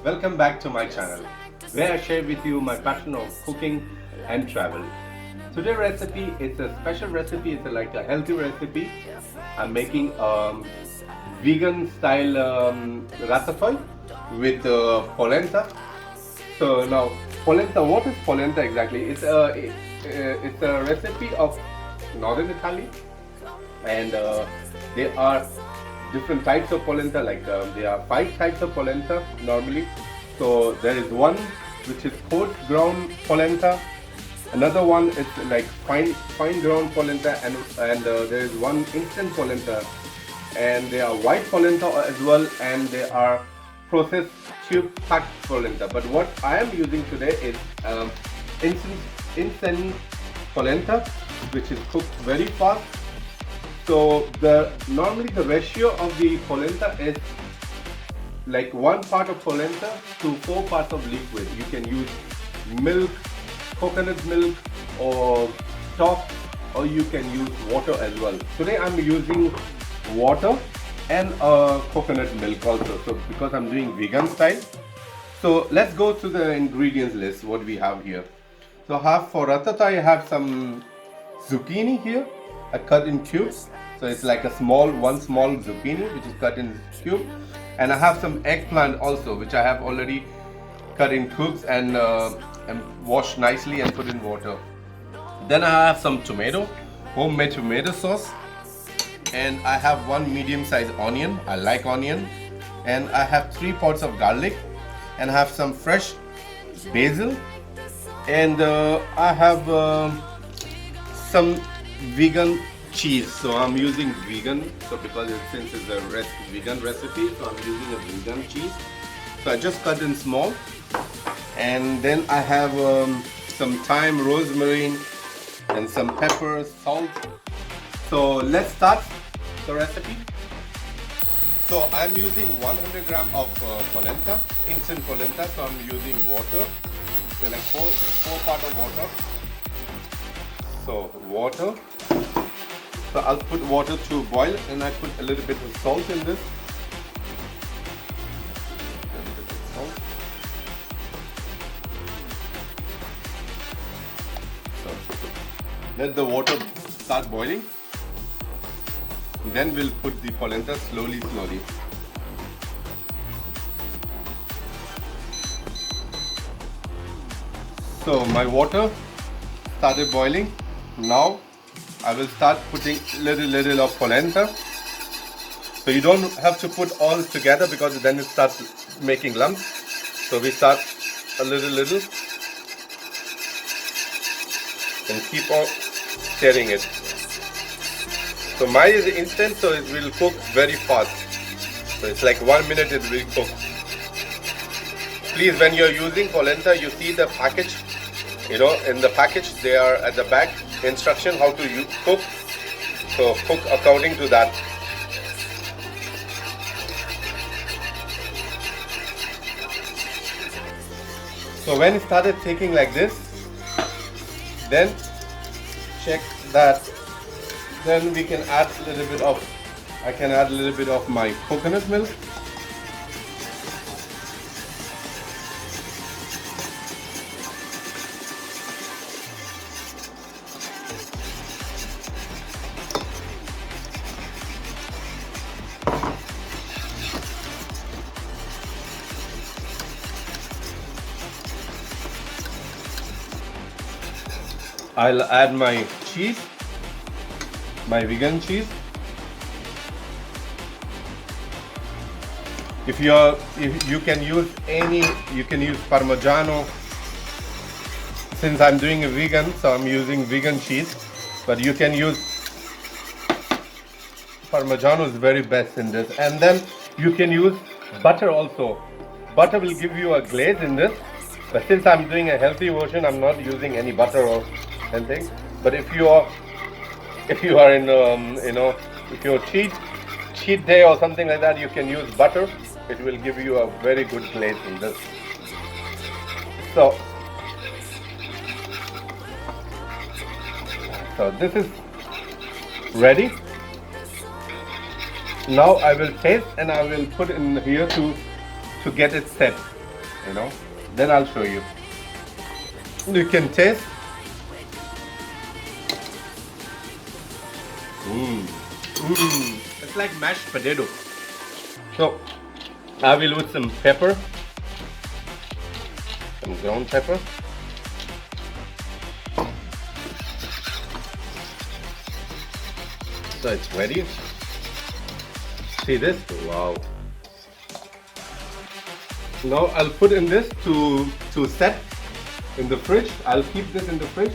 Welcome back to my channel, where I share with you my passion of cooking and travel. Today's recipe is a special recipe. It's like a healthy recipe. I'm making vegan style ratatouille with polenta. So now, polenta. What is polenta exactly? It's a recipe of northern Italy, and there are different types of polenta. Like there are 5 types of polenta normally. So there is one which is coarse ground polenta. Another one is like fine ground polenta, and there is one instant polenta, and there are white polenta as well, and there are processed tube packed polenta. But what I am using today is instant polenta, which is cooked very fast. So normally the ratio of the polenta is like 1 part of polenta to 4 parts of liquid. You can use milk, coconut milk, or stock, or you can use water as well. Today I'm using water and coconut milk also. So because I'm doing vegan style. So let's go to the ingredients list. What we have here. So for ratatouille, I have some zucchini here. I cut in cubes. So it's like one small zucchini which is cut in cube, and I have some eggplant also, which I have already cut in cubes and washed nicely and put in water. Then I have some tomato, homemade tomato sauce, and I have one medium-sized onion. I like onion, and I have 3 pods of garlic, and I have some fresh basil, and I have some vegan cheese. So I'm using vegan, so because since it's a vegan recipe, so I'm using a vegan cheese. So I just cut in small, and then I have some thyme, rosemary, and some pepper, salt. So let's start the recipe. So I'm using 100 gram of polenta, instant polenta. So I'm using water, so like 4 part of water. So water. So I'll put water to boil, and I put a little bit of salt in this. So let the water start boiling. Then we'll put the polenta slowly. So my water started boiling. Now I will start putting little of polenta. So you don't have to put all together because then it starts making lumps. So we start a little and keep on stirring it. So mine is instant, so it will cook very fast. So it's like 1 minute it will cook. Please, when you're using polenta, you see the package. In the package they are at the back instruction how to cook. So cook according to that. So when it started taking like this, then check that. Then we can add a little bit of, I can add a little bit of my coconut milk. I'll add my cheese, my vegan cheese. If you can use Parmigiano. Since I'm doing a vegan, so I'm using vegan cheese, but you can use Parmigiano is very best in this. And then you can use butter also. Butter will give you a glaze in this, but since I'm doing a healthy version, I'm not using any butter or anything. But if you are in if your cheat day or something like that, you can use butter. It will give you a very good glaze in this. So this is ready. Now I will taste, and I will put in here to get it set. you know. Then I'll show you. You can taste. It's like mashed potato. So I will put some pepper, some ground pepper. So it's ready. See this? Wow. Now I'll put in this to set in the fridge. I'll keep this in the fridge.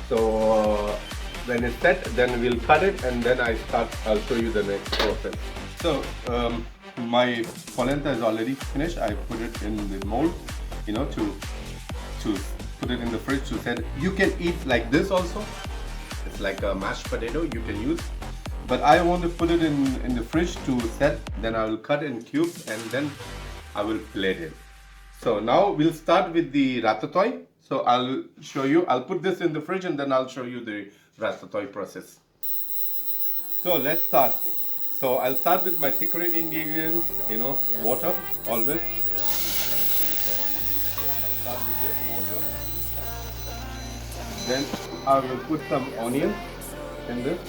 So when it's set, then we'll cut it, and then I'll show you the next process. So my polenta is already finished. I put it in the mold, you know, to put it in the fridge to set. You can eat like this also. It's like a mashed potato you can use. But I want to put it in the fridge to set. Then I will cut in cubes and then I will plate it. So now we'll start with the ratatouille. So I'll show you. I'll put this in the fridge and then I'll show you the ratatouille process. So let's start. So I'll start with my secret ingredients, you know, water, always. So I'll start with this water. Then I will put some onion in this.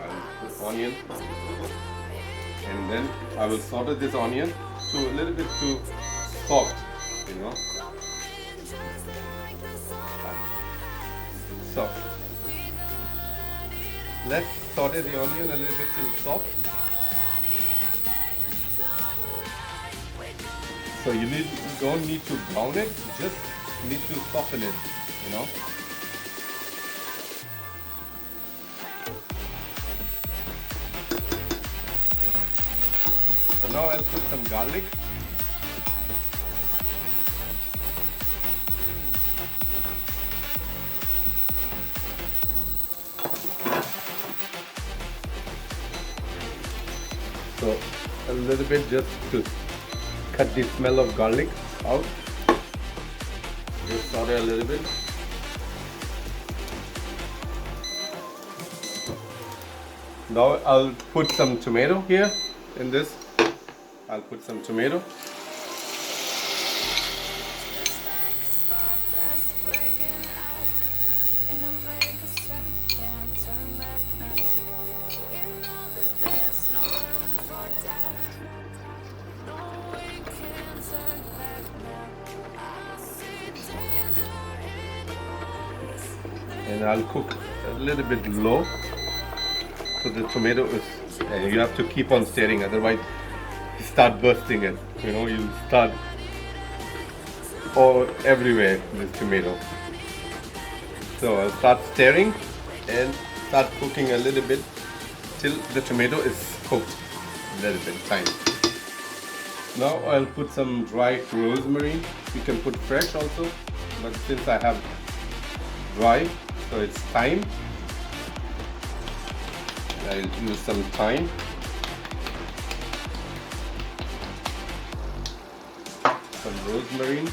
I'll put onion. And then I will saute this onion to a little bit too soft, you know. So let's saute the onion a little bit till soft. So you don't need to brown it, you just need to soften it, you know. So now I'll put some garlic. So a little bit just to cut the smell of garlic out. Just saute a little bit. Now I'll put some tomato here in this. I'll put some tomato. And I'll cook a little bit low, so the tomato is, and you have to keep on stirring, otherwise you start bursting it, you know, you start all everywhere this tomato. So I'll start stirring and start cooking a little bit till the tomato is cooked a little bit time. Now I'll put some dry rosemary. You can put fresh also, but since I have dry, so it's thyme. I'll use some thyme. Some rosemary.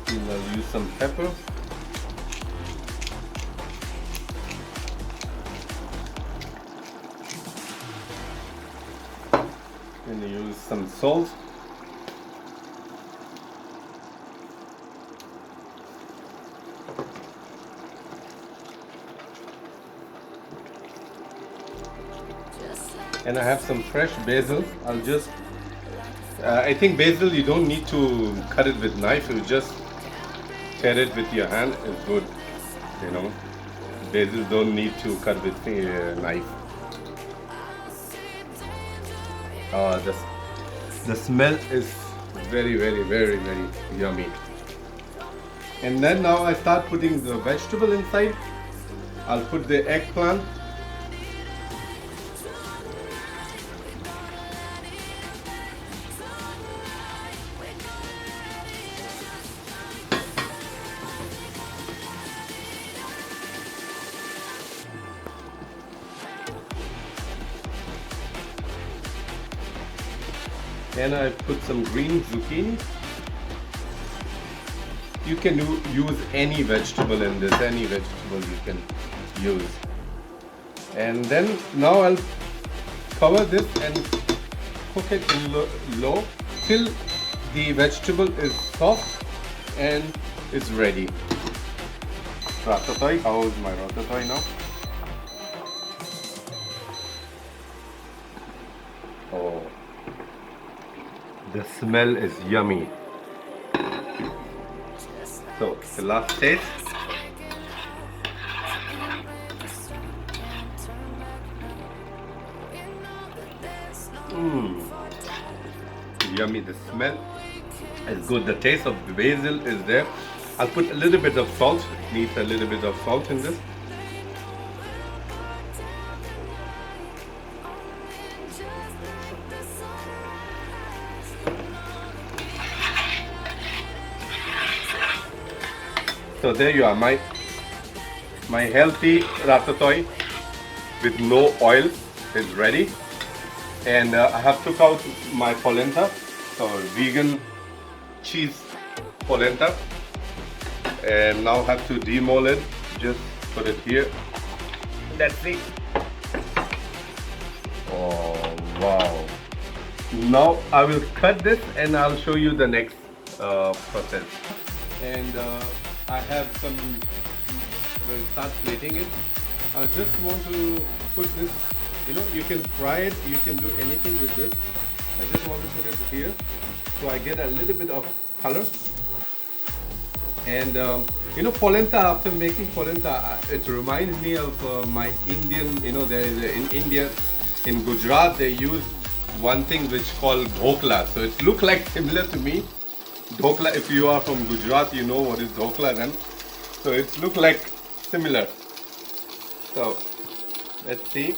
And I'll use some pepper. And use some salt. And I have some fresh basil. I'll just I think basil you don't need to cut it with knife, you just tear it with your hand is good, you know. Basil don't need to cut with knife. The smell is very yummy. And then now I start putting the vegetable inside. I'll put the eggplant. and I put some green zucchini. You can use any vegetable in this, any vegetable you can use. And then now I'll cover this and cook it in low till the vegetable is soft and it's ready. Ratatouille, how is my ratatouille now? Oh, the smell is yummy. So the last taste. Yummy, the smell is good, the taste of the basil is there. I'll put a little bit of salt, it needs a little bit of salt in this. So there you are, my healthy ratatouille with no oil is ready. And I have took out my polenta, so vegan cheese polenta, and now have to demold it. Just put it here. Let's see. Oh wow! Now I will cut this and I'll show you the next process. And I have some. We'll start plating it. I just want to put this. You know, you can fry it, you can do anything with this. I just want to put it here so I get a little bit of color. And you know, polenta, after making polenta, it reminds me of my Indian, you know, there is in India, in Gujarat, they use one thing which called dhokla. So it looks like similar to me. Dhokla, if you are from Gujarat, you know what is dhokla then. So it looks like similar. So let's see.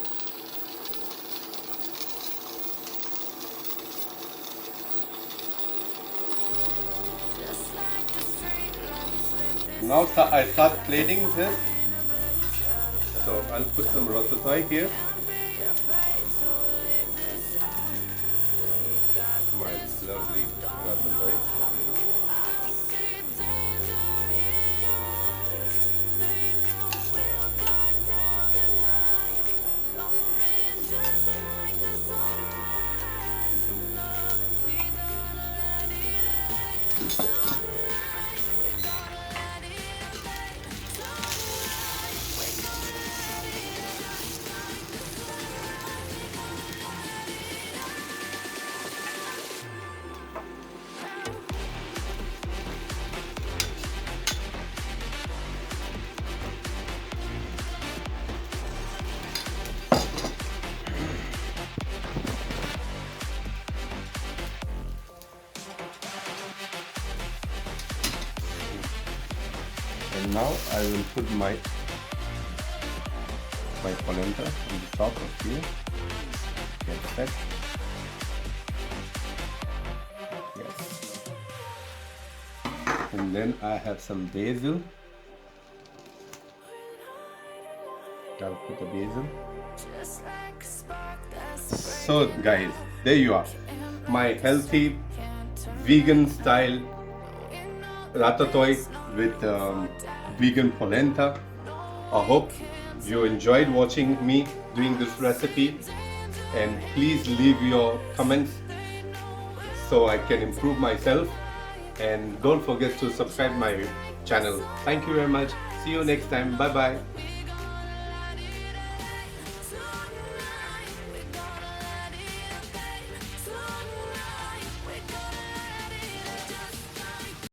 Now I start plating this. So I'll put some ratatouille here. My lovely ratatouille. And now I will put my polenta on the top of here. Get set. Yes. And then I have some basil. I'll put the basil. So guys, there you are. My healthy vegan style ratatouille with vegan polenta. I hope you enjoyed watching me doing this recipe, and please leave your comments so I can improve myself, and don't forget to subscribe my channel. Thank you very much. See you next time. Bye bye.